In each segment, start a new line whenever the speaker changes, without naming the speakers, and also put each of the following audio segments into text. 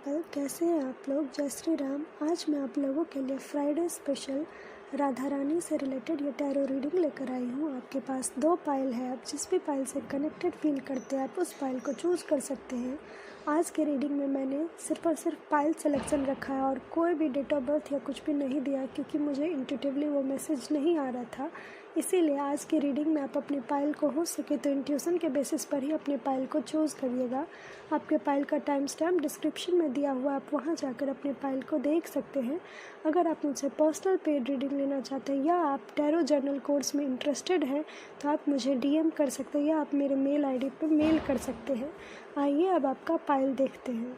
People, कैसे हैं आप लोग। जय श्री राम। आज मैं आप लोगों के लिए फ्राइडे स्पेशल राधा रानी से रिलेटेड ये टैरो रीडिंग लेकर आई हूँ। आपके पास 2 पाइल है, आप जिस भी पाइल से कनेक्टेड फील करते हैं आप उस पाइल को चूज़ कर सकते हैं। आज के रीडिंग में मैंने सिर्फ और सिर्फ पाइल सिलेक्शन रखा है और कोई भी डेट ऑफ बर्थ या कुछ भी नहीं दिया, क्योंकि मुझे इंट्यूटिवली वो मैसेज नहीं आ रहा था। इसीलिए आज की रीडिंग में आप अपने पाइल को हो सके तो इंट्यूशन के बेसिस पर ही अपने पाइल को चूज़ करिएगा। आपके पाइल का टाइम स्टैम्प डिस्क्रिप्शन में दिया हुआ, आप वहां जाकर अपने पाइल को देख सकते हैं। अगर आप मुझसे पर्सनल पेड रीडिंग लेना चाहते हैं या आप टैरो जर्नल कोर्स में इंटरेस्टेड हैं तो आप मुझे डीएम कर सकते हैं या आप मेरे मेल आईडी पर मेल कर सकते हैं। आइए अब आपका पाइल देखते हैं।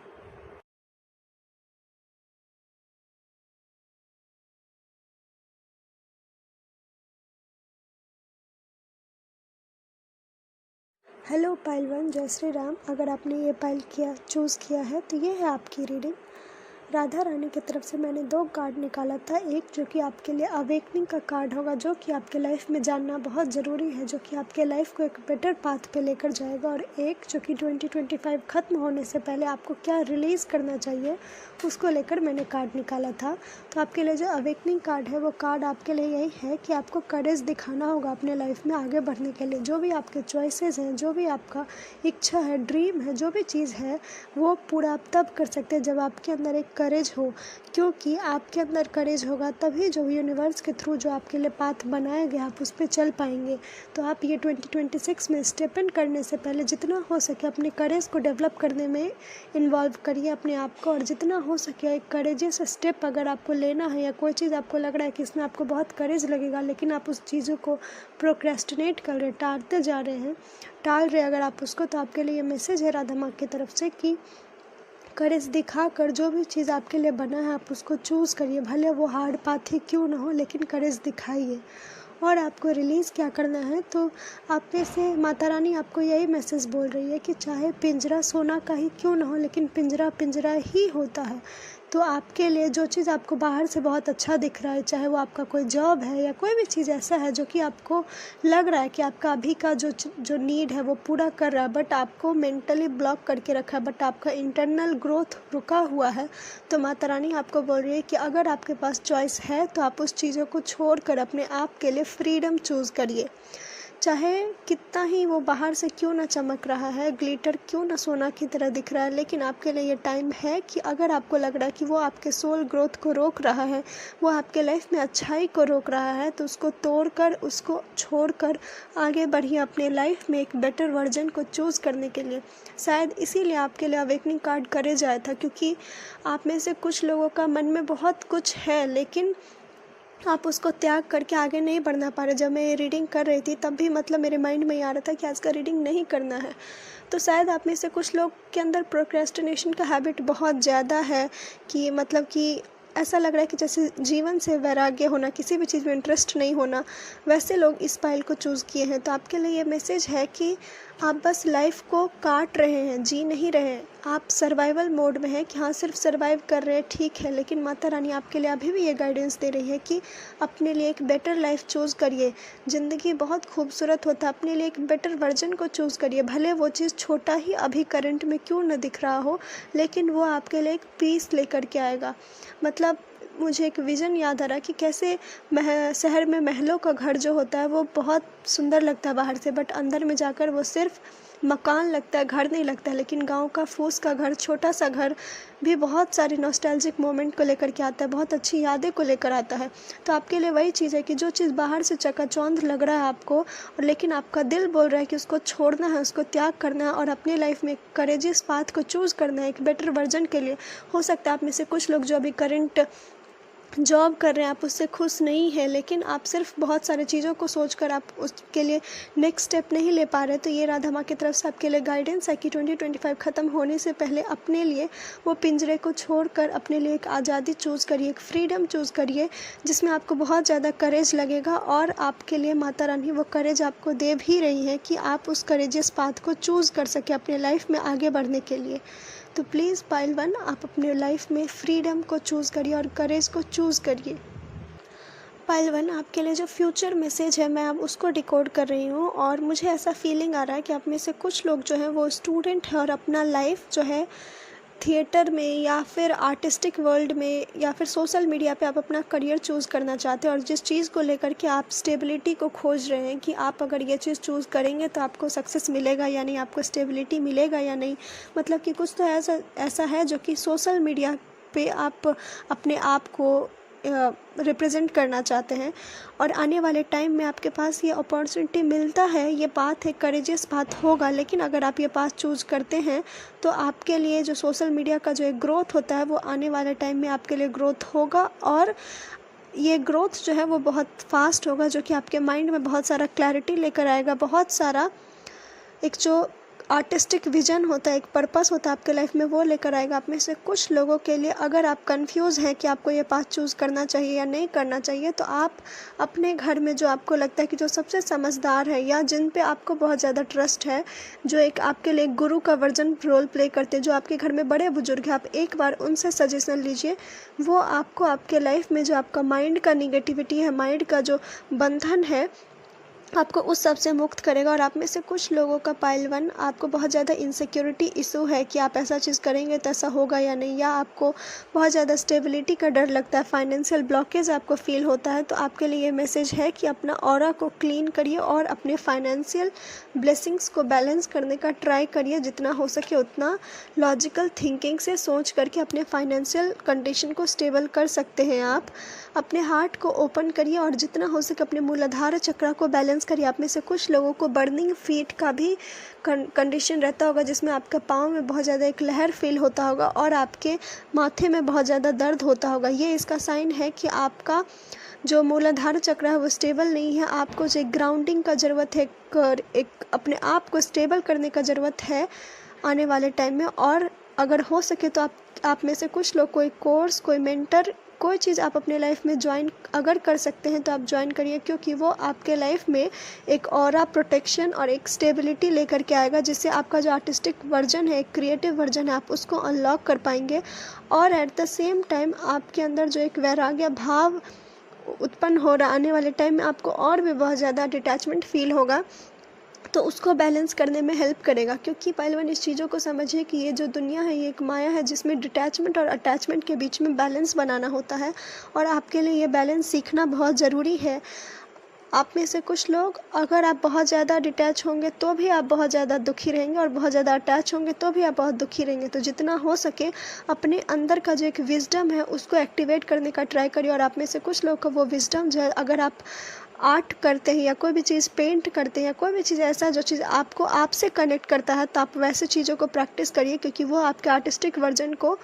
हेलो पाइल 1, जय श्री राम। अगर आपने ये पाइल चूज़ किया है तो ये है आपकी रीडिंग। राधा रानी की तरफ से मैंने 2 कार्ड निकाला था। एक जो कि आपके लिए अवेकनिंग का कार्ड होगा, जो कि आपके लाइफ में जानना बहुत ज़रूरी है, जो कि आपके लाइफ को एक बेटर पाथ पे लेकर जाएगा। और एक जो कि 2025 ख़त्म होने से पहले आपको क्या रिलीज़ करना चाहिए उसको लेकर मैंने कार्ड निकाला था। तो आपके लिए जो अवेकनिंग कार्ड है वो कार्ड आपके लिए यही है कि आपको करेज दिखाना होगा अपने लाइफ में आगे बढ़ने के लिए। जो भी आपके चॉइसेस हैं, जो भी आपका इच्छा है, ड्रीम है, जो भी चीज़ है वो पूरा आप तब कर सकते हैं जब आपके अंदर एक करेज हो। क्योंकि आपके अंदर करेज होगा तभी जो यूनिवर्स के थ्रू जो आपके लिए पाथ बनाया गया आप उस पर चल पाएंगे। तो आप ये 2026 में स्टेप इन करने से पहले जितना हो सके अपने करेज को डेवलप करने में इन्वॉल्व करिए अपने आप को। और जितना हो सके एक करेजियस स्टेप अगर आपको लेना है या कोई चीज़ आपको लग रहा है कि इसमें आपको बहुत करेज लगेगा लेकिन आप उस चीज़ों को प्रोक्रेस्टिनेट कर रहे, टालते जा रहे हैं, टाल रहे अगर आप उसको, तो आपके लिए ये मैसेज है राधा माँ की तरफ से कि करेज दिखाकर जो भी चीज़ आपके लिए बना है आप उसको चूज़ करिए। भले वो हार्ड पाथ ही क्यों ना हो, लेकिन करेज दिखाइए। और आपको रिलीज़ क्या करना है, तो आप में से माता रानी आपको यही मैसेज बोल रही है कि चाहे पिंजरा सोना का ही क्यों ना हो, लेकिन पिंजरा पिंजरा ही होता है। तो आपके लिए जो चीज़ आपको बाहर से बहुत अच्छा दिख रहा है, चाहे वो आपका कोई जॉब है या कोई भी चीज़ ऐसा है जो कि आपको लग रहा है कि आपका अभी का जो नीड है वो पूरा कर रहा है, बट आपको मेंटली ब्लॉक करके रखा है, बट आपका इंटरनल ग्रोथ रुका हुआ है, तो माता रानी आपको बोल रही है कि अगर आपके पास चॉइस है तो आप उस चीज़ों को छोड़कर अपने आप के लिए फ्रीडम चूज़ करिए। चाहे कितना ही वो बाहर से क्यों ना चमक रहा है, ग्लिटर क्यों ना सोना की तरह दिख रहा है, लेकिन आपके लिए ये टाइम है कि अगर आपको लग रहा है कि वो आपके सोल ग्रोथ को रोक रहा है, वो आपके लाइफ में अच्छाई को रोक रहा है, तो उसको तोड़कर, उसको छोड़कर आगे बढ़िए अपने लाइफ में एक बेटर वर्जन को चूज़ करने के लिए। शायद इसीलिए आपके लिए अवेकनिंग कार्ड करे जाया था, क्योंकि आप में से कुछ लोगों का मन में बहुत कुछ है लेकिन आप उसको त्याग करके आगे नहीं बढ़ना पा रहे। जब मैं ये रीडिंग कर रही थी तब भी मतलब मेरे माइंड में ही आ रहा था कि आज का रीडिंग नहीं करना है। तो शायद आप में से कुछ लोग के अंदर प्रोक्रेस्टिनेशन का हैबिट बहुत ज़्यादा है, कि मतलब कि ऐसा लग रहा है कि जैसे जीवन से वैराग्य होना, किसी भी चीज़ में इंटरेस्ट नहीं होना, वैसे लोग इस पाइल को चूज़ किए हैं। तो आपके लिए ये मैसेज है कि आप बस लाइफ को काट रहे हैं, जी नहीं रहे। आप सर्वाइवल मोड में हैं कि हाँ सिर्फ सर्वाइव कर रहे हैं, ठीक है, लेकिन माता रानी आपके लिए अभी भी ये गाइडेंस दे रही है कि अपने लिए एक बेटर लाइफ चूज़ करिए। ज़िंदगी बहुत खूबसूरत होता है, अपने लिए एक बेटर वर्जन को चूज़ करिए। भले वो चीज़ छोटा ही अभी करंट में क्यों न दिख रहा हो, लेकिन वो आपके लिए एक पीस लेकर के आएगा। मतलब मुझे एक विज़न याद आ रहा कि कैसे शहर में महलों का घर जो होता है वो बहुत सुंदर लगता है बाहर से, बट अंदर में जाकर वो सिर्फ मकान लगता है, घर नहीं लगता है। लेकिन गांव का फूस का घर, छोटा सा घर भी बहुत सारे नॉस्टैल्जिक मोमेंट को लेकर के आता है, बहुत अच्छी यादें को लेकर आता है। तो आपके लिए वही चीज़ है कि जो चीज़ बाहर से चकाचौंध लग रहा है आपको, और लेकिन आपका दिल बोल रहा है कि उसको छोड़ना है, उसको त्याग करना है और अपनी लाइफ में एक करेजियस पाथ को चूज़ करना है एक बेटर वर्जन के लिए। हो सकता है आप में से कुछ लोग जो अभी करंट जॉब कर रहे हैं आप उससे खुश नहीं है, लेकिन आप सिर्फ बहुत सारी चीज़ों को सोचकर आप उसके लिए नेक्स्ट स्टेप नहीं ले पा रहे। तो ये राधा माँ की तरफ से आपके लिए गाइडेंस है कि 2025 ख़त्म होने से पहले अपने लिए वो पिंजरे को छोड़कर अपने लिए एक आज़ादी चूज़ करिए, एक फ्रीडम चूज़ करिए, जिसमें आपको बहुत ज़्यादा करेज लगेगा। और आपके लिए माता रानी वो करेज आपको दे भी रही है कि आप उस करेजियस पाथ को चूज़ कर सकें अपने लाइफ में आगे बढ़ने के लिए। तो प्लीज़ पाइल 1, आप अपने लाइफ में फ्रीडम को चूज़ करिए और करेज को चूज़ करिए। पाइल 1, आपके लिए जो फ्यूचर मैसेज है मैं अब उसको डिकोड कर रही हूँ, और मुझे ऐसा फीलिंग आ रहा है कि आप में से कुछ लोग जो हैं वो स्टूडेंट है और अपना लाइफ जो है थिएटर में या फिर आर्टिस्टिक वर्ल्ड में या फिर सोशल मीडिया पे आप अपना करियर चूज़ करना चाहते हैं और जिस चीज़ को लेकर के आप स्टेबिलिटी को खोज रहे हैं कि आप अगर ये चीज़ चूज़ करेंगे तो आपको सक्सेस मिलेगा या नहीं, आपको स्टेबिलिटी मिलेगा या नहीं, मतलब कि कुछ तो ऐसा ऐसा है जो कि सोशल मीडिया पे आप अपने आप को रिप्रेजेंट करना चाहते हैं और आने वाले टाइम में आपके पास ये अपॉर्चुनिटी मिलता है, ये बात है, करेजियस बात होगा। लेकिन अगर आप ये पाथ चूज़ करते हैं तो आपके लिए जो सोशल मीडिया का जो एक ग्रोथ होता है वो आने वाले टाइम में आपके लिए ग्रोथ होगा और ये ग्रोथ जो है वो बहुत फास्ट होगा, जो कि आपके माइंड में बहुत सारा क्लैरिटी लेकर आएगा, बहुत सारा एक जो आर्टिस्टिक विजन होता है, एक पर्पस होता है आपके लाइफ में, वो लेकर आएगा। आप में से कुछ लोगों के लिए अगर आप कंफ्यूज हैं कि आपको ये पाथ चूज़ करना चाहिए या नहीं करना चाहिए, तो आप अपने घर में जो आपको लगता है कि जो सबसे समझदार है या जिन पे आपको बहुत ज़्यादा ट्रस्ट है, जो एक आपके लिए गुरु का वर्जन रोल प्ले करते हैं, जो आपके घर में बड़े बुजुर्ग हैं, आप एक बार उनसे सजेशन लीजिए। वो आपको आपके लाइफ में जो आपका माइंड का निगेटिविटी है, माइंड का जो बंधन है, आपको उस सब से मुक्त करेगा। और आप में से कुछ लोगों का पाइल 1 आपको बहुत ज़्यादा इनसिक्योरिटी इशू है कि आप ऐसा चीज़ करेंगे तो ऐसा होगा या नहीं, या आपको बहुत ज़्यादा स्टेबिलिटी का डर लगता है, फाइनेंशियल ब्लॉकेज आपको फील होता है, तो आपके लिए ये मैसेज है कि अपना ऑरा को क्लीन करिए और अपने फाइनेंशियल ब्लेसिंग्स को बैलेंस करने का ट्राई करिए, जितना हो सके उतना लॉजिकल थिंकिंग से सोच करके अपने फाइनेंशियल कंडीशन को स्टेबल कर सकते हैं। आप अपने हार्ट को ओपन करिए और जितना हो सके अपने मूलाधार चक्र को बैलेंस करिए। आप में से कुछ लोगों को बर्निंग फीट का भी कंडीशन रहता होगा, जिसमें आपका पाँव में बहुत ज़्यादा एक लहर फील होता होगा और आपके माथे में बहुत ज़्यादा दर्द होता होगा। ये इसका साइन है कि आपका जो मूलाधार चक्र है वो स्टेबल नहीं है। आपको जो ग्राउंडिंग का ज़रूरत है, एक अपने आप को स्टेबल करने का ज़रूरत है आने वाले टाइम में। और अगर हो सके तो आप में से कुछ लोग कोई कोर्स, कोई मेंटर, कोई चीज़ आप अपने लाइफ में ज्वाइन अगर कर सकते हैं तो आप ज्वाइन करिए, क्योंकि वो आपके लाइफ में एक ऑरा प्रोटेक्शन और एक स्टेबिलिटी लेकर के आएगा, जिससे आपका जो आर्टिस्टिक वर्जन है, एक क्रिएटिव वर्जन है, आप उसको अनलॉक कर पाएंगे। और एट द सेम टाइम आपके अंदर जो एक वैराग्य भाव उत्पन्न हो रहा, आने वाले टाइम में आपको और भी बहुत ज़्यादा डिटैचमेंट फील होगा, तो उसको बैलेंस करने में हेल्प करेगा। क्योंकि पहले इस चीज़ों को समझिए कि ये जो दुनिया है ये एक माया है, जिसमें डिटैचमेंट और अटैचमेंट के बीच में बैलेंस बनाना होता है और आपके लिए ये बैलेंस सीखना बहुत ज़रूरी है। आप में से कुछ लोग, अगर आप बहुत ज़्यादा डिटैच होंगे तो भी आप बहुत ज़्यादा दुखी रहेंगे और बहुत ज़्यादा अटैच होंगे तो भी आप बहुत दुखी रहेंगे। तो जितना हो सके अपने अंदर का जो एक विजडम है उसको एक्टिवेट करने का ट्राई करिए। और आप में से कुछ लोग का वो विजडम जो है, अगर आप आर्ट करते हैं या कोई भी चीज़ पेंट करते हैं या कोई भी चीज़ ऐसा जो चीज़ आपको आपसे कनेक्ट करता है, तो आप वैसे चीज़ों को प्रैक्टिस करिए, क्योंकि वो आपके आर्टिस्टिक वर्जन को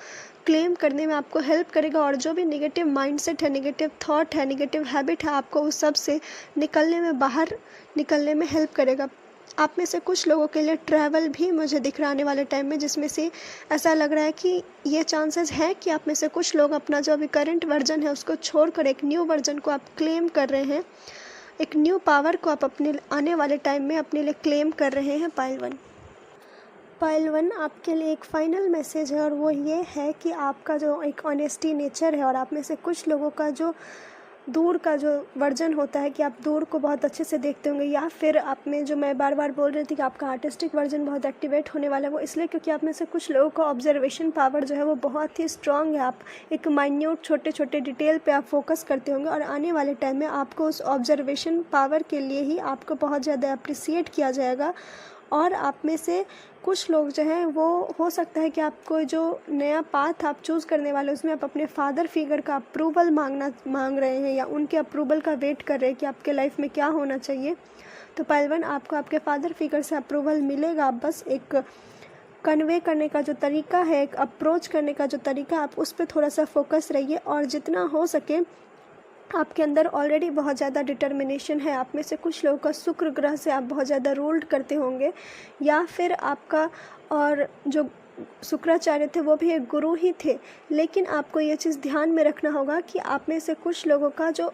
क्लेम करने में आपको हेल्प करेगा। और जो भी नेगेटिव माइंडसेट है, नेगेटिव थॉट है, नेगेटिव हैबिट है, आपको उस सब से निकलने में, बाहर निकलने में हेल्प करेगा। आप में से कुछ लोगों के लिए ट्रैवल भी मुझे दिख रहा आने वाले टाइम में, जिसमें से ऐसा लग रहा है कि ये चांसेस है कि आप में से कुछ लोग अपना जो अभी करंट वर्जन है उसको छोड़कर एक न्यू वर्जन को आप क्लेम कर रहे हैं, एक न्यू पावर को आप अपने आने वाले टाइम में अपने लिए क्लेम कर रहे हैं। पाइल 1 आपके लिए एक फाइनल मैसेज है और वो ये है कि आपका जो एक ऑनेस्टी नेचर है और आप में से कुछ लोगों का जो दूर का जो वर्जन होता है कि आप दूर को बहुत अच्छे से देखते होंगे, या फिर आप में जो मैं बार बार बोल रही थी कि आपका आर्टिस्टिक वर्जन बहुत एक्टिवेट होने वाला है, वो इसलिए क्योंकि आप में से कुछ लोगों का ऑब्जर्वेशन पावर जो है वो बहुत ही स्ट्रांग है। आप एक माइन्यूट छोटे छोटे डिटेल पे आप फोकस करते होंगे और आने वाले टाइम में आपको उस ऑब्जर्वेशन पावर के लिए ही आपको बहुत ज़्यादा अप्रिसिएट किया जाएगा। और आप में से कुछ लोग जो हैं वो हो सकता है कि आपको जो नया पाथ आप चूज़ करने वाले उसमें आप अपने फादर फिगर का अप्रूवल मांग रहे हैं या उनके अप्रूवल का वेट कर रहे हैं कि आपके लाइफ में क्या होना चाहिए। तो पाइल 1 आपको आपके फादर फिगर से अप्रूवल मिलेगा। आप बस एक कन्वे करने का जो तरीका है, एक अप्रोच करने का जो तरीका, आप उस पर थोड़ा सा फोकस रहिए। और जितना हो सके आपके अंदर ऑलरेडी बहुत ज़्यादा डिटर्मिनेशन है। आप में से कुछ लोगों का शुक्र ग्रह से आप बहुत ज़्यादा रूल्ड करते होंगे, या फिर आपका और जो शुक्राचार्य थे वो भी एक गुरु ही थे। लेकिन आपको ये चीज़ ध्यान में रखना होगा कि आप में से कुछ लोगों का जो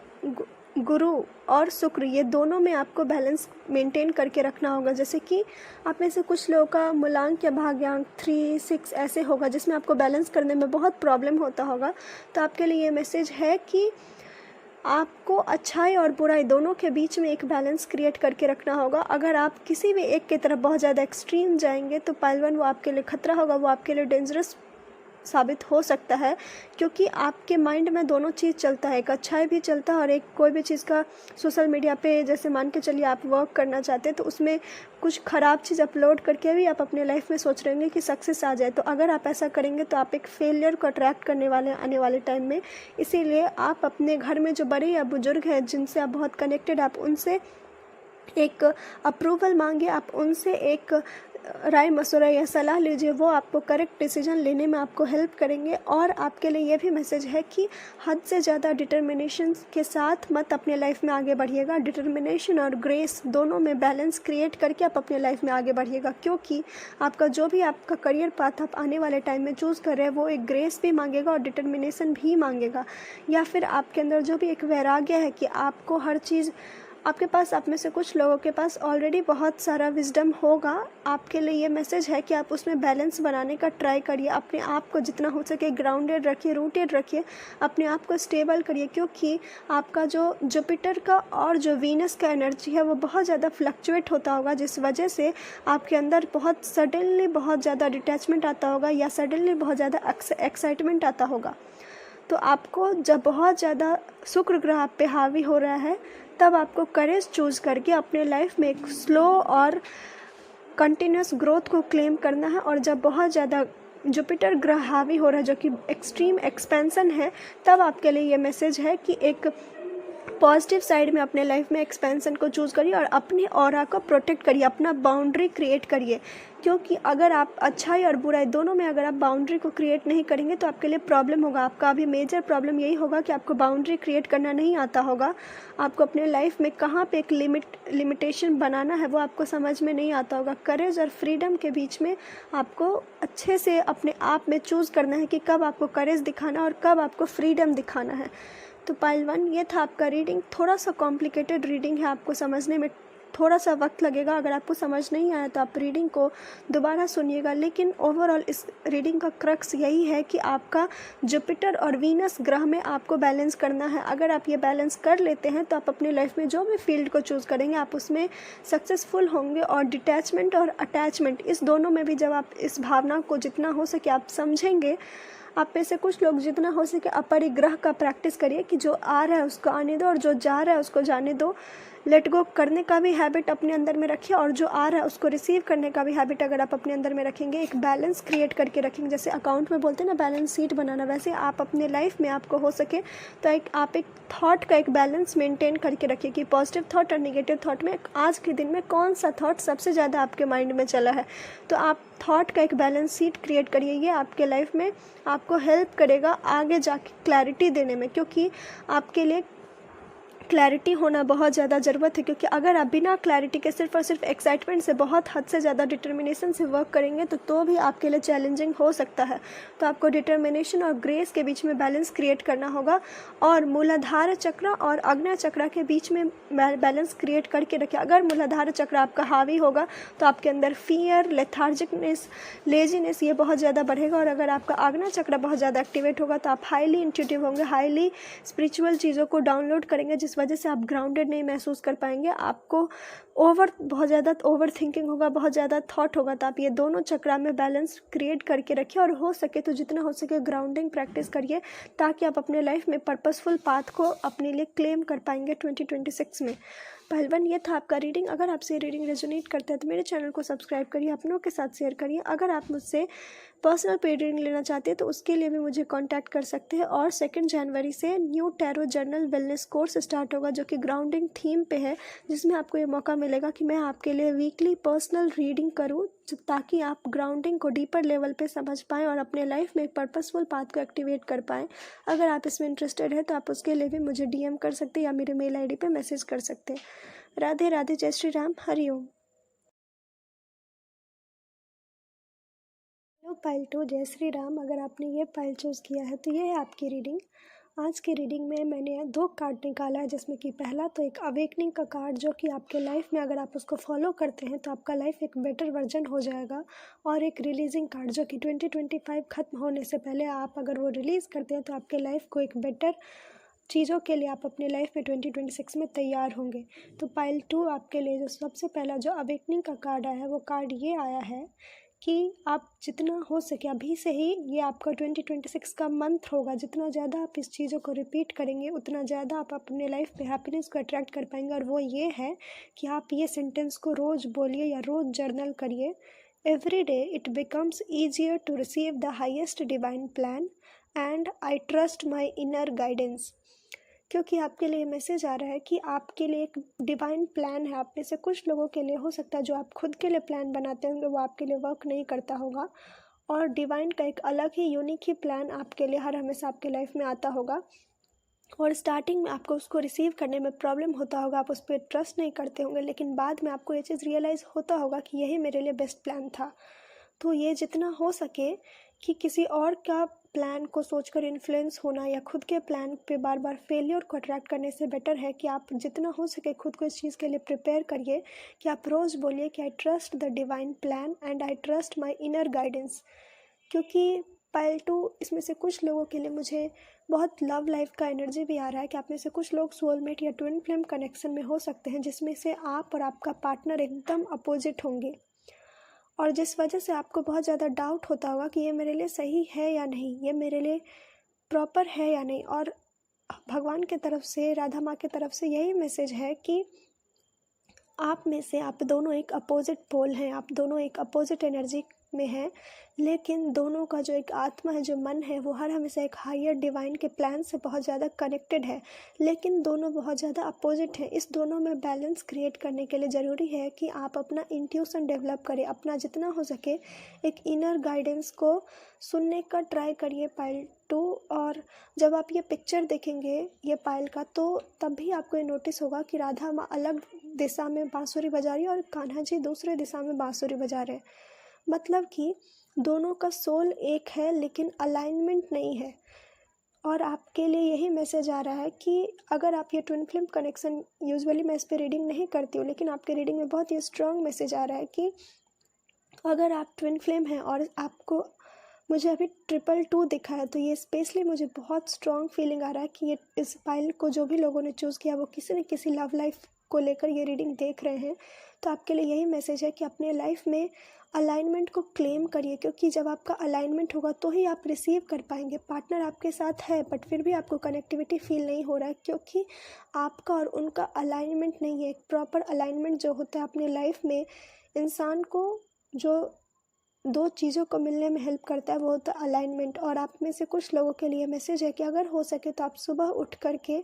गुरु और शुक्र, ये दोनों में आपको बैलेंस मेंटेन करके रखना होगा। जैसे कि आप में से कुछ लोगों का मूलांक या भाग्यांक 3, 6 ऐसे होगा, जिसमें आपको बैलेंस करने में बहुत प्रॉब्लम होता होगा। तो आपके लिए ये मैसेज है कि आपको अच्छाई और बुराई दोनों के बीच में एक बैलेंस क्रिएट करके रखना होगा। अगर आप किसी भी एक की तरफ बहुत ज़्यादा एक्सट्रीम जाएंगे तो पाइल 1 वो आपके लिए खतरा होगा, वो आपके लिए डेंजरस साबित हो सकता है, क्योंकि आपके माइंड में दोनों चीज़ चलता है, एक अच्छाई भी चलता है और एक कोई भी चीज़ का सोशल मीडिया पे जैसे मान के चलिए आप वर्क करना चाहते हैं तो उसमें कुछ ख़राब चीज़ अपलोड करके भी आप अपने लाइफ में सोच रहे होंगे कि सक्सेस आ जाए। तो अगर आप ऐसा करेंगे तो आप एक फेलियर को अट्रैक्ट करने वाले हैं आने वाले टाइम में। इसीलिए आप अपने घर में जो बड़े या बुजुर्ग हैं जिनसे आप बहुत कनेक्टेड, आप उनसे एक अप्रूवल मांगिए, आप उनसे एक राय मशवरा या सलाह लीजिए, वो आपको करेक्ट डिसीजन लेने में आपको हेल्प करेंगे। और आपके लिए ये भी मैसेज है कि हद से ज़्यादा डिटर्मिनेशन के साथ मत अपने लाइफ में आगे बढ़िएगा। डिटर्मिनेशन और ग्रेस दोनों में बैलेंस क्रिएट करके आप अपने लाइफ में आगे बढ़िएगा, क्योंकि आपका जो भी आपका करियर पाथ आप आने वाले टाइम में चूज़ कर रहे हैं वो एक ग्रेस भी मांगेगा और डिटर्मिनेशन भी मांगेगा। या फिर आपके अंदर जो भी एक वैराग्य है कि आपको हर चीज़, आपके पास, आप में से कुछ लोगों के पास ऑलरेडी बहुत सारा विजडम होगा। आपके लिए ये मैसेज है कि आप उसमें बैलेंस बनाने का ट्राई करिए। अपने आप को जितना हो सके ग्राउंडेड रखिए, रूटेड रखिए, अपने आप को स्टेबल करिए, क्योंकि आपका जो जुपिटर का और जो वीनस का एनर्जी है वो बहुत ज़्यादा फ्लक्चुएट होता होगा, जिस वजह से आपके अंदर बहुत सडनली बहुत ज़्यादा डिटैचमेंट आता होगा या सडनली बहुत ज़्यादा एक्साइटमेंट आता होगा। तो आपको जब बहुत ज़्यादा शुक्र ग्रह आप पे हावी हो रहा है तब आपको करेज चूज़ करके अपने लाइफ में एक स्लो और कंटिन्यूस ग्रोथ को क्लेम करना है। और जब बहुत ज़्यादा जुपिटर ग्रह हावी हो रहा है जो कि एक्सट्रीम एक्सपेंसन है, तब आपके लिए ये मैसेज है कि एक पॉजिटिव साइड में अपने लाइफ में एक्सपेंसन को चूज़ करिए और अपने ऑरा को प्रोटेक्ट करिए, अपना बाउंड्री क्रिएट करिए। क्योंकि अगर आप अच्छाई और बुराई दोनों में अगर आप बाउंड्री को क्रिएट नहीं करेंगे तो आपके लिए प्रॉब्लम होगा। आपका अभी मेजर प्रॉब्लम यही होगा कि आपको बाउंड्री क्रिएट करना नहीं आता होगा। आपको अपने लाइफ में कहाँ पे एक लिमिटेशन बनाना है वो आपको समझ में नहीं आता होगा। करेज और फ्रीडम के बीच में आपको अच्छे से अपने आप में चूज़ करना है कि कब आपको करेज दिखाना और कब आपको फ्रीडम दिखाना है। तो पाइल 1 ये था आपका रीडिंग। थोड़ा सा कॉम्प्लिकेटेड रीडिंग है, आपको समझने में थोड़ा सा वक्त लगेगा। अगर आपको समझ नहीं आया तो आप रीडिंग को दोबारा सुनिएगा। लेकिन ओवरऑल इस रीडिंग का क्रक्स यही है कि आपका जुपिटर और वीनस ग्रह में आपको बैलेंस करना है। अगर आप ये बैलेंस कर लेते हैं तो आप अपने लाइफ में जो भी फील्ड को चूज़ करेंगे आप उसमें सक्सेसफुल होंगे। और डिटैचमेंट और अटैचमेंट इस दोनों में भी जब आप इस भावना को जितना हो सके आप समझेंगे, आप में से कुछ लोग जितना हो सके अपरिग्रह का प्रैक्टिस करिए कि जो आ रहा है उसको आने दो और जो जा रहा है उसको जाने दो। लेट गो करने का भी हैबिट अपने अंदर में रखिए और जो आ रहा है उसको रिसीव करने का भी हैबिट अगर आप अपने अंदर में रखेंगे, एक बैलेंस क्रिएट करके रखेंगे। जैसे अकाउंट में बोलते हैं ना बैलेंस शीट बनाना, वैसे आप अपने लाइफ में आपको हो सके तो आप एक थॉट का एक बैलेंस मेंटेन करके रखिए कि पॉजिटिव थॉट और नेगेटिव थॉट में आज के दिन में कौन सा थॉट सबसे ज़्यादा आपके माइंड में चला है। तो आप थॉट का एक बैलेंस शीट क्रिएट करिए। ये आपके लाइफ में आपको हेल्प करेगा आगे जाके क्लैरिटी देने में, क्योंकि आपके लिए क्लैरिटी होना बहुत ज़्यादा ज़रूरत है। क्योंकि अगर आप बिना क्लैरिटी के सिर्फ और सिर्फ एक्साइटमेंट से बहुत हद से ज़्यादा डिटर्मिनेशन से वर्क करेंगे तो भी आपके लिए चैलेंजिंग हो सकता है। तो आपको डिटर्मिनेशन और ग्रेस के बीच में बैलेंस क्रिएट करना होगा और मूलाधार चक्र और आग्नेय चक्र के बीच में बैलेंस क्रिएट करके रखिए। अगर मूलाधार चक्र आपका हावी होगा तो आपके अंदर फियर, लेथार्जिकनेस, लेजीनेस ये बहुत ज़्यादा बढ़ेगा। और अगर आपका आग्नेय चक्र बहुत ज़्यादा एक्टिवेट होगा तो आप हाईली इंट्यूटिव होंगे, हाईली स्पिरिचुअल चीज़ों को डाउनलोड करेंगे, जिस वजह से आप ग्राउंडेड नहीं महसूस कर पाएंगे। आपको बहुत ज़्यादा ओवर थिंकिंग होगा, बहुत ज़्यादा थॉट होगा। तो आप ये दोनों चक्र में बैलेंस क्रिएट करके रखिए और हो सके तो जितना हो सके ग्राउंडिंग प्रैक्टिस करिए ताकि आप अपने लाइफ में पर्पसफुल पाथ को अपने लिए क्लेम कर पाएंगे 2026 में। पहलवान ये था आपका रीडिंग। अगर आपसे रीडिंग रेजोनेट करता है तो मेरे चैनल को सब्सक्राइब करिए, अपनों के साथ शेयर करिए। अगर आप मुझसे पर्सनल पेड रीडिंग लेना चाहते हैं तो उसके लिए भी मुझे कांटेक्ट कर सकते हैं। और 2 जनवरी से new tarot journal wellness course start होगा जो कि ग्राउंडिंग थीम पे है, जिसमें आपको ये मौका मिलेगा कि मैं आपके लिए वीकली पर्सनल रीडिंग करूं ताकि आप ग्राउंडिंग को डीपर लेवल पे समझ पाएँ और अपने लाइफ में एक पर्पसफुल पाथ को एक्टिवेट कर पाएँ। अगर आप इसमें इंटरेस्टेड है तो आप उसके लिए भी मुझे DM कर सकते हैं या मेरे मेल ID पे मैसेज कर सकते हैं। राधे राधे, जय श्री राम, हरि ओम। हेलो पाइल 2, जय श्री राम। अगर आपने ये पाइल चूज़ किया है तो ये है आपकी रीडिंग। आज की रीडिंग में मैंने 2 कार्ड निकाला है, जिसमें कि पहला तो एक अवेकनिंग का कार्ड जो कि आपके लाइफ में अगर आप उसको फॉलो करते हैं तो आपका लाइफ एक बेटर वर्जन हो जाएगा। और एक रिलीजिंग कार्ड जो कि 2025 ख़त्म होने से पहले आप अगर वो रिलीज़ करते हैं तो आपके लाइफ को एक बेटर चीज़ों के लिए आप अपने लाइफ में 2026 में तैयार होंगे। तो पाइल 2 आपके लिए जो सबसे पहला जो अवेकनिंग का कार्ड आया है वो कार्ड ये आया है कि आप जितना हो सके अभी से ही, ये आपका 2026 का मंथ होगा, जितना ज़्यादा आप इस चीज़ों को रिपीट करेंगे उतना ज़्यादा आप अपने लाइफ पे हैप्पीनेस को अट्रैक्ट कर पाएंगे। और वो ये है कि आप ये सेंटेंस को रोज़ बोलिए या रोज़ जर्नल करिए। Every day it becomes easier to receive the highest divine plan and I trust my inner guidance. क्योंकि आपके लिए मैसेज आ रहा है कि आपके लिए एक डिवाइन प्लान है। आप में से कुछ लोगों के लिए हो सकता है जो आप खुद के लिए प्लान बनाते होंगे वो आपके लिए वर्क नहीं करता होगा, और डिवाइन का एक अलग ही यूनिक ही प्लान आपके लिए हर हमेशा आपके लाइफ में आता होगा। और स्टार्टिंग में आपको उसको रिसीव करने में प्रॉब्लम होता होगा, आप उस पर ट्रस्ट नहीं करते होंगे, लेकिन बाद में आपको ये चीज़ रियलाइज़ होता होगा कि यही मेरे लिए बेस्ट प्लान था। तो ये जितना हो सके कि किसी और का प्लान को सोचकर इन्फ्लुएंस होना या खुद के प्लान पे बार बार फेलियर को अट्रैक्ट करने से बेटर है कि आप जितना हो सके खुद को इस चीज़ के लिए प्रिपेयर करिए कि आप रोज़ बोलिए कि I trust the divine plan and I trust my inner guidance. क्योंकि पाइल 2 इसमें से कुछ लोगों के लिए मुझे बहुत लव लाइफ का एनर्जी भी आ रहा है कि आप में से कुछ लोग सोलमेट या ट्विन फ्लेम कनेक्शन में हो सकते हैं, जिसमें से आप और आपका पार्टनर एकदम अपोजिट होंगे, और जिस वजह से आपको बहुत ज़्यादा डाउट होता होगा कि ये मेरे लिए सही है या नहीं, ये मेरे लिए प्रॉपर है या नहीं। और भगवान की तरफ से, राधा माँ की तरफ से यही मैसेज है कि आप में से आप दोनों एक अपोजिट पोल हैं, आप दोनों एक अपोजिट एनर्जी में हैं, लेकिन दोनों का जो एक आत्मा है, जो मन है, वो हर हमेशा एक हायर डिवाइन के प्लान से बहुत ज़्यादा कनेक्टेड है, लेकिन दोनों बहुत ज़्यादा अपोजिट हैं। इस दोनों में बैलेंस क्रिएट करने के लिए ज़रूरी है कि आप अपना इंट्यूशन डेवलप करें, अपना जितना हो सके एक इनर गाइडेंस को सुनने का ट्राई करिए पाइल 2। और जब आप ये पिक्चर देखेंगे ये पायल का, तो तब भी आपको ये नोटिस होगा कि राधा माँ अलग दिशा में बांसुरी बजा रही है और कान्हा जी दूसरे दिशा में बांसुरी बजा रहे हैं। मतलब कि दोनों का सोल एक है लेकिन अलाइनमेंट नहीं है। और आपके लिए यही मैसेज आ रहा है कि अगर आप ये ट्विन फ्लेम कनेक्शन, यूजुअली मैं इस पर रीडिंग नहीं करती हूँ, लेकिन आपके रीडिंग में बहुत ही स्ट्रॉन्ग मैसेज आ रहा है कि अगर आप ट्विन फ्लेम हैं और आपको, मुझे अभी 222 दिखा है, तो ये स्पेशली मुझे बहुत स्ट्रॉन्ग फीलिंग आ रहा है कि ये इस पाइल को जो भी लोगों ने चूज़ किया वो किसी न किसी लव लाइफ को लेकर ये रीडिंग देख रहे हैं। तो आपके लिए यही मैसेज है कि अपने लाइफ में अलाइनमेंट को क्लेम करिए, क्योंकि जब आपका अलाइनमेंट होगा तो ही आप रिसीव कर पाएंगे। पार्टनर आपके साथ है बट फिर भी आपको कनेक्टिविटी फील नहीं हो रहा है, क्योंकि आपका और उनका अलाइनमेंट नहीं है। एक प्रॉपर अलाइनमेंट जो होता है अपने लाइफ में इंसान को जो दो चीज़ों को मिलने में हेल्प करता है वो होता है अलाइनमेंट। और आप में से कुछ लोगों के लिए मैसेज है कि अगर हो सके तो आप सुबह उठ करके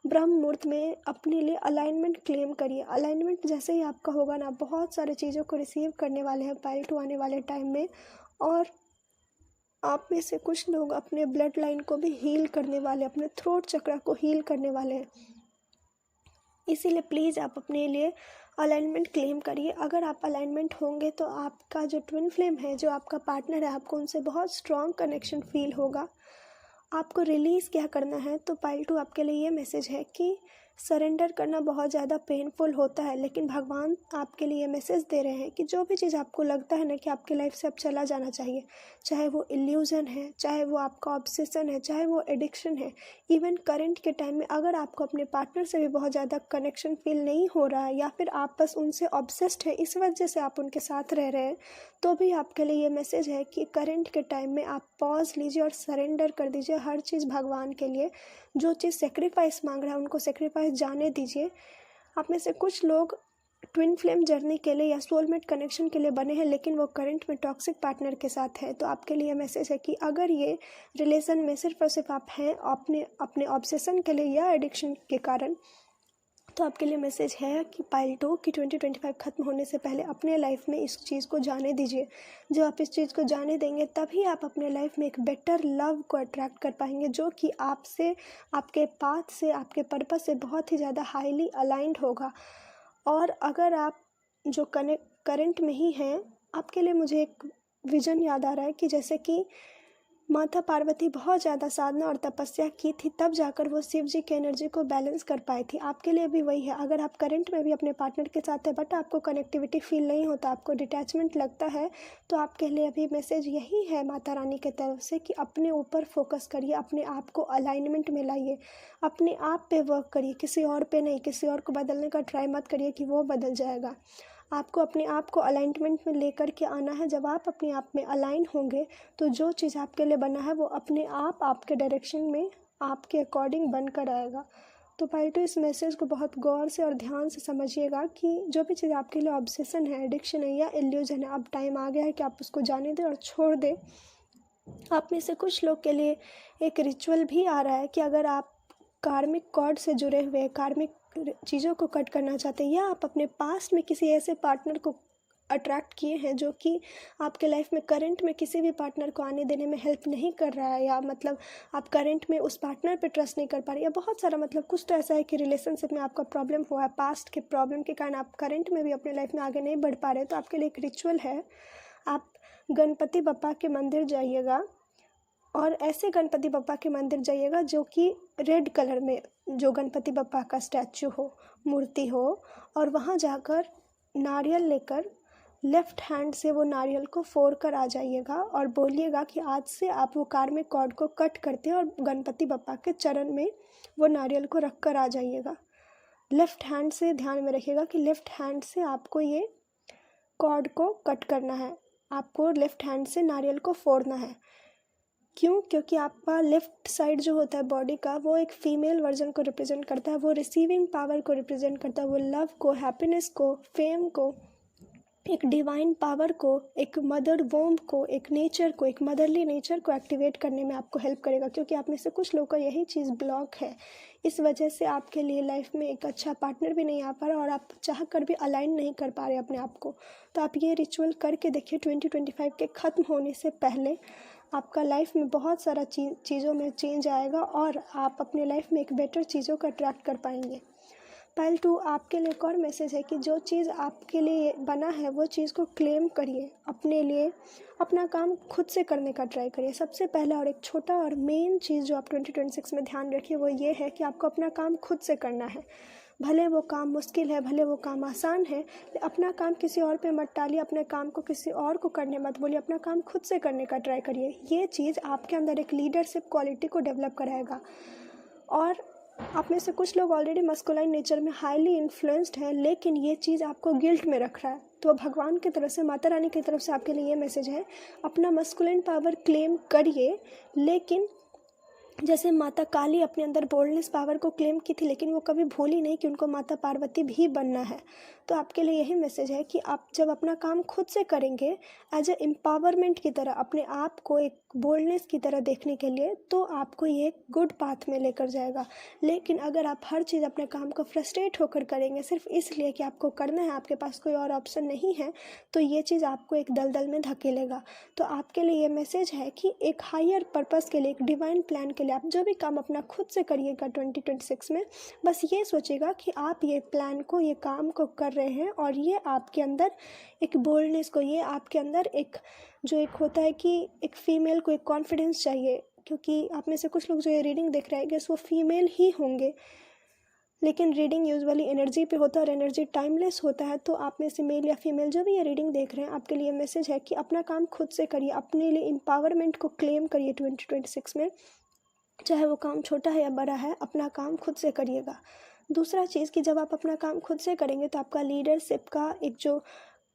ब्रह्म मुहूर्त में अपने लिए अलाइनमेंट क्लेम करिए। अलाइनमेंट जैसे ही आपका होगा ना, बहुत सारी चीज़ों को रिसीव करने वाले हैं पाइल 2 आने वाले टाइम में। और आप में से कुछ लोग अपने ब्लड लाइन को भी हील करने वाले, अपने थ्रोट चक्र को हील करने वाले हैं। इसीलिए प्लीज़ आप अपने लिए अलाइनमेंट क्लेम करिए। अगर आप अलाइनमेंट होंगे तो आपका जो ट्विन फ्लेम है, जो आपका पार्टनर है, आपको उनसे बहुत स्ट्रॉन्ग कनेक्शन फील होगा। आपको रिलीज़ क्या करना है, तो पाइल 2 आपके लिए ये मैसेज है कि सरेंडर करना बहुत ज़्यादा पेनफुल होता है, लेकिन भगवान आपके लिए मैसेज दे रहे हैं कि जो भी चीज़ आपको लगता है ना कि आपकी लाइफ से अब चला जाना चाहिए, चाहे वो इल्यूज़न है, चाहे वो आपका ऑब्सेशन है, चाहे वो एडिक्शन है, इवन करंट के टाइम में अगर आपको अपने पार्टनर से भी बहुत ज़्यादा कनेक्शन फील नहीं हो रहा है, या फिर आप बस उनसे ऑब्सेस्ड है इस वजह से आप उनके साथ रह रहे हैं, तो भी आपके लिए ये मैसेज है कि करंट के टाइम में आप पॉज लीजिए और सरेंडर कर दीजिए हर चीज़ भगवान के लिए। जो चीज़ सेक्रीफाइस मांग रहा है उनको सेक्रीफाइस जाने दीजिए। आप में से कुछ लोग ट्विन फ्लेम जर्नी के लिए या सोलमेट कनेक्शन के लिए बने हैं, लेकिन वो करंट में टॉक्सिक पार्टनर के साथ है। तो आपके लिए मैसेज है कि अगर ये रिलेशन में सिर्फ और सिर्फ आप हैं अपने ऑब्सेशन के लिए या एडिक्शन के कारण, तो आपके लिए मैसेज है कि पाइल 2 की 2025 ख़त्म होने से पहले अपने लाइफ में इस चीज़ को जाने दीजिए। जब आप इस चीज़ को जाने देंगे तभी आप अपने लाइफ में एक बेटर लव को अट्रैक्ट कर पाएंगे, जो कि आपसे, आपके पाथ से, आपके पर्पस से बहुत ही ज़्यादा हाईली अलाइंड होगा। और अगर आप जो करंट में ही हैं, आपके लिए मुझे एक विज़न याद आ रहा है कि जैसे कि माता पार्वती बहुत ज़्यादा साधना और तपस्या की थी, तब जाकर वो शिव जी की एनर्जी को बैलेंस कर पाई थी। आपके लिए भी वही है। अगर आप करंट में भी अपने पार्टनर के साथ है बट आपको कनेक्टिविटी फील नहीं होता, आपको डिटैचमेंट लगता है, तो आपके लिए अभी मैसेज यही है माता रानी की तरफ से कि अपने ऊपर फोकस करिए, अपने आप को अलाइनमेंट में लाइए, अपने आप पे वर्क करिए, किसी और पे नहीं। किसी और को बदलने का ट्राई मत करिए कि वो बदल जाएगा। आपको अपने आप को अलाइनमेंट में लेकर के आना है। जब आप अपने आप में अलाइन होंगे तो जो चीज़ आपके लिए बना है वो अपने आप आपके डायरेक्शन में आपके अकॉर्डिंग बनकर आएगा। तो पार्टो इस मैसेज को बहुत गौर से और ध्यान से समझिएगा कि जो भी चीज़ आपके लिए ऑब्सेशन है, एडिक्शन है या इल्यूजन है, अब टाइम आ गया है कि आप उसको जाने दें और छोड़ दें। आप में से कुछ लोग के लिए एक रिचुअल भी आ रहा है कि अगर आप कार्मिक कॉर्ड से जुड़े हुए कार्मिक चीज़ों को कट करना चाहते हैं या आप अपने पास्ट में किसी ऐसे पार्टनर को अट्रैक्ट किए हैं जो कि आपके लाइफ में करंट में किसी भी पार्टनर को आने देने में हेल्प नहीं कर रहा है, या मतलब आप करंट में उस पार्टनर पे ट्रस्ट नहीं कर पा रहे, या बहुत सारा मतलब कुछ तो ऐसा है कि रिलेशनशिप में आपका प्रॉब्लम हुआ है, पास्ट के प्रॉब्लम के कारण आप करंट में भी अपने लाइफ में आगे नहीं बढ़ पा रहे, तो आपके लिए एक रिचुअल है। आप गणपति बप्पा के मंदिर जाइएगा और ऐसे गणपति बप्पा के मंदिर जाइएगा जो कि रेड कलर में जो गणपति बप्पा का स्टैचू हो, मूर्ति हो, और वहाँ जाकर नारियल लेकर लेफ्ट हैंड से वो नारियल को फोड़ कर आ जाइएगा और बोलिएगा कि आज से आप वो कार्मिक कॉर्ड को कट करते हैं और गणपति बप्पा के चरण में वो नारियल को रख कर आ जाइएगा। लेफ्ट हैंड से ध्यान में रखिएगा कि लेफ्ट हैंड से आपको ये कॉर्ड को कट करना है, आपको लेफ्ट हैंड से नारियल को फोड़ना है। क्यों? क्योंकि आपका लेफ़्ट साइड जो होता है बॉडी का वो एक फीमेल वर्जन को रिप्रेजेंट करता है, वो रिसीविंग पावर को रिप्रेजेंट करता है, वो लव को, हैप्पीनेस को, फेम को, एक डिवाइन पावर को, एक मदर वोम को, एक नेचर को, एक मदरली नेचर को एक्टिवेट करने में आपको हेल्प करेगा। क्योंकि आप में से कुछ लोगों का यही चीज़ ब्लॉक है, इस वजह से आपके लिए लाइफ में एक अच्छा पार्टनर भी नहीं आ पा रहा और आप चाह कर भी अलाइन नहीं कर पा रहे अपने आप को। तो आप ये रिचुअल करके देखिए, 2025 के ख़त्म होने से पहले आपका लाइफ में बहुत सारा चीज़ों में चेंज आएगा और आप अपने लाइफ में एक बेटर चीज़ों को अट्रैक्ट कर पाएंगे। पाइल 2 आपके लिए एक और मैसेज है कि जो चीज़ आपके लिए बना है वो चीज़ को क्लेम करिए, अपने लिए अपना काम खुद से करने का ट्राई करिए। सबसे पहला और एक छोटा और मेन चीज़ जो आप 2026 में ध्यान रखिए वो ये है कि आपको अपना काम खुद से करना है। भले वो काम मुश्किल है, भले वो काम आसान है, अपना काम किसी और पे मत टालिए, अपने काम को किसी और को करने मत बोलिए, अपना काम खुद से करने का ट्राई करिए। ये चीज़ आपके अंदर एक लीडरशिप क्वालिटी को डेवलप कराएगा। और आप में से कुछ लोग ऑलरेडी मस्कुलाइन नेचर में हाईली इन्फ्लुएंस्ड हैं, लेकिन ये चीज़ आपको गिल्ट में रख रहा है। तो भगवान की तरफ से, माता रानी की तरफ से आपके लिए ये मैसेज है, अपना मस्कुलाइन पावर क्लेम करिए। लेकिन जैसे माता काली अपने अंदर बोल्डनेस पावर को क्लेम की थी, लेकिन वो कभी भूली नहीं कि उनको माता पार्वती भी बनना है। तो आपके लिए यही मैसेज है कि आप जब अपना काम खुद से करेंगे एज ए एम्पावरमेंट की तरह, अपने आप को एक बोल्डनेस की तरह देखने के लिए, तो आपको ये एक गुड पाथ में लेकर जाएगा। लेकिन अगर आप हर चीज़ अपने काम को फ्रस्ट्रेट होकर करेंगे सिर्फ इसलिए कि आपको करना है, आपके पास कोई और ऑप्शन नहीं है, तो ये चीज़ आपको एक दलदल में धकेलेगा। तो आपके लिए ये मैसेज है कि एक हायर पर्पस के लिए, एक डिवाइन प्लान के लिए आप जो भी काम अपना खुद से करिएगा 2026 में, बस ये सोचिएगा कि आप ये प्लान को, ये काम को कर रहे हैं और ये आपके अंदर एक बोल्डनेस को, ये आपके अंदर एक जो एक होता है कि एक फ़ीमेल को एक कॉन्फिडेंस चाहिए। क्योंकि आप में से कुछ लोग जो ये रीडिंग देख रहे हैं गेस वो फीमेल ही होंगे, लेकिन रीडिंग यूजुअली एनर्जी पे होता है और एनर्जी टाइमलेस होता है। तो आप में से मेल या फीमेल जो भी ये रीडिंग देख रहे हैं, आपके लिए मैसेज है कि अपना काम खुद से करिए, अपने लिए एम्पावरमेंट को क्लेम करिए 2026 में, चाहे वो काम छोटा है या बड़ा है, अपना काम खुद से करिएगा। दूसरा चीज़ कि जब आप अपना काम खुद से करेंगे तो आपका लीडरशिप का एक जो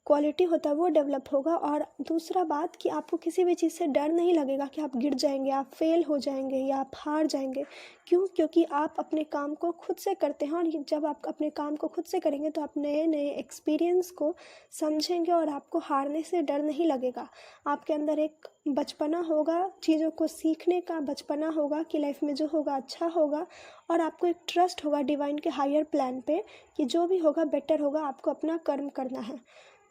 क्वालिटी होता है वो डेवलप होगा। और दूसरा बात कि आपको किसी भी चीज़ से डर नहीं लगेगा कि आप गिर जाएंगे, आप फेल हो जाएंगे या आप हार जाएंगे। क्यों? क्योंकि आप अपने काम को खुद से करते हैं, और जब आप अपने काम को खुद से करेंगे तो आप नए नए एक्सपीरियंस को समझेंगे और आपको हारने से डर नहीं लगेगा। आपके अंदर एक बचपना होगा, चीज़ों को सीखने का बचपना होगा कि लाइफ में जो होगा अच्छा होगा, और आपको एक ट्रस्ट होगा डिवाइन के हायर प्लान पे कि जो भी होगा बेटर होगा, आपको अपना कर्म करना है।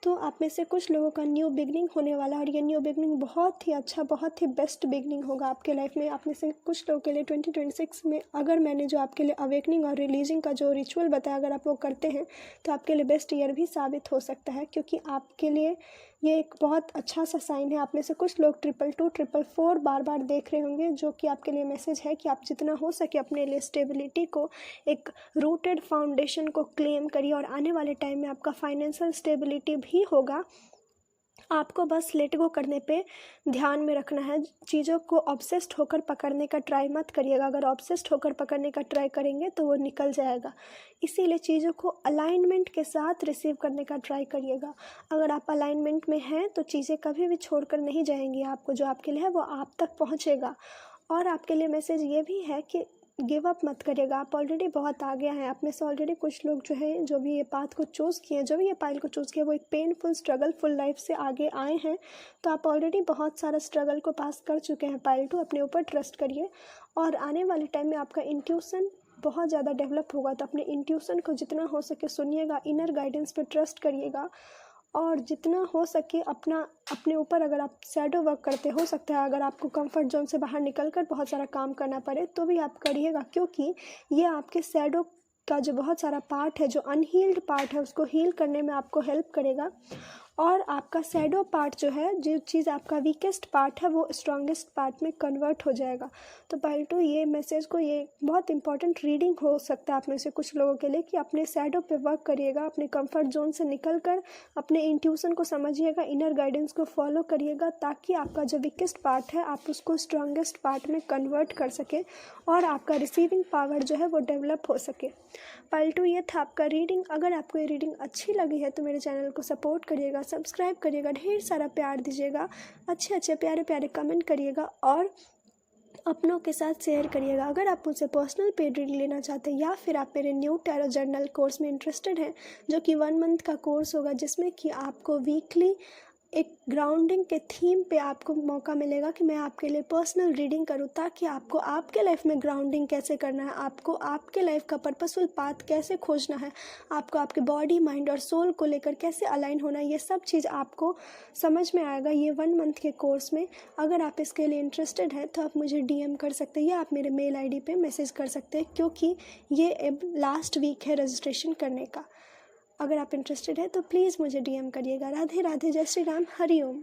तो आप में से कुछ लोगों का न्यू बिगनिंग होने वाला है और ये न्यू बिगनिंग बहुत ही अच्छा, बहुत ही बेस्ट बिगनिंग होगा आपके लाइफ में। आप में से कुछ लोगों के लिए 2026 में अगर मैंने जो आपके लिए अवेकनिंग और रिलीजिंग का जो रिचुअल बताया, अगर आप वो करते हैं तो आपके लिए बेस्ट ईयर भी साबित हो सकता है, क्योंकि आपके लिए ये एक बहुत अच्छा सा साइन है। आप में से कुछ लोग 222, 444 बार बार देख रहे होंगे, जो कि आपके लिए मैसेज है कि आप जितना हो सके अपने लिए स्टेबिलिटी को, एक रूटेड फाउंडेशन को क्लेम करिए, और आने वाले टाइम में आपका फाइनेंशियल स्टेबिलिटी भी होगा। आपको बस लेट गो करने पे ध्यान में रखना है। चीज़ों को ऑब्सेस्ड होकर पकड़ने का ट्राई मत करिएगा। अगर ऑब्सेस्ड होकर पकड़ने का ट्राई करेंगे तो वो निकल जाएगा। इसीलिए चीज़ों को अलाइनमेंट के साथ रिसीव करने का ट्राई करिएगा। अगर आप अलाइनमेंट में हैं तो चीज़ें कभी भी छोड़कर नहीं जाएंगी। आपको जो आपके लिए है वो आप तक पहुँचेगा। और आपके लिए मैसेज ये भी है कि गिव अप मत करिएगा। आप ऑलरेडी बहुत आगे हैं। आप में से ऑलरेडी कुछ लोग जो है, जो भी ये पाथ को चूज़ किए, जो भी ये पाइल को चूज़ किया, वो एक पेनफुल स्ट्रगलफुल लाइफ से आगे आए हैं। तो आप ऑलरेडी बहुत सारा स्ट्रगल को पास कर चुके हैं। पाइल 2, अपने ऊपर ट्रस्ट करिए और आने वाले टाइम में आपका इंट्यूशन बहुत ज़्यादा डेवलप होगा। तो अपने इंट्यूशन को जितना हो सके सुनिएगा, इनर गाइडेंस पे ट्रस्ट करिएगा और जितना हो सके अपने ऊपर, अगर आप शैडो वर्क करते हो सकता है अगर आपको कंफर्ट जोन से बाहर निकलकर बहुत सारा काम करना पड़े तो भी आप करिएगा, क्योंकि ये आपके शैडो का जो बहुत सारा पार्ट है, जो अनहील्ड पार्ट है, उसको हील करने में आपको हेल्प करेगा। और आपका शैडो पार्ट जो है, जो चीज़ आपका वीकेस्ट पार्ट है, वो स्ट्रॉन्गेस्ट पार्ट में कन्वर्ट हो जाएगा। तो पाइल 2 ये मैसेज को, ये बहुत इंपॉर्टेंट रीडिंग हो सकता है आप में से कुछ लोगों के लिए कि अपने शैडो पे वर्क करिएगा। अपने कंफर्ट जोन से निकलकर अपने इंट्यूशन को समझिएगा, इनर गाइडेंस को फॉलो करिएगा, ताकि आपका जो वीकेस्ट पार्ट है आप उसको स्ट्रॉन्गेस्ट पार्ट में कन्वर्ट कर सकें और आपका रिसीविंग पावर जो है वो डेवलप हो सके। पाइल 2 ये था आपका रीडिंग। अगर आपको ये रीडिंग अच्छी लगी है तो मेरे चैनल को सपोर्ट करिएगा, सब्सक्राइब करिएगा, ढेर सारा प्यार दीजिएगा, अच्छे अच्छे प्यारे प्यारे कमेंट करिएगा और अपनों के साथ शेयर करिएगा। अगर आप मुझसे पर्सनल पेड रीडिंग लेना चाहते हैं या फिर आप मेरे न्यू टैरो जर्नल कोर्स में इंटरेस्टेड हैं, जो कि 1 मंथ का कोर्स होगा, जिसमें कि आपको वीकली एक ग्राउंडिंग के थीम पे आपको मौका मिलेगा कि मैं आपके लिए पर्सनल रीडिंग करूं, ताकि आपको आपके लाइफ में ग्राउंडिंग कैसे करना है, आपको आपके लाइफ का पर्पसफुल पाथ कैसे खोजना है, आपको आपके बॉडी माइंड और सोल को लेकर कैसे अलाइन होना है, ये सब चीज़ आपको समझ में आएगा ये 1 मंथ के कोर्स में। अगर आप इसके लिए इंटरेस्टेड हैं तो आप मुझे DM कर सकते हैं या आप मेरे मेल ID पे मैसेज कर सकते हैं, क्योंकि ये लास्ट वीक है रजिस्ट्रेशन करने का। अगर आप इंटरेस्टेड है तो प्लीज़ मुझे DM करिएगा। राधे राधे, जय श्री राम, हरि ओम।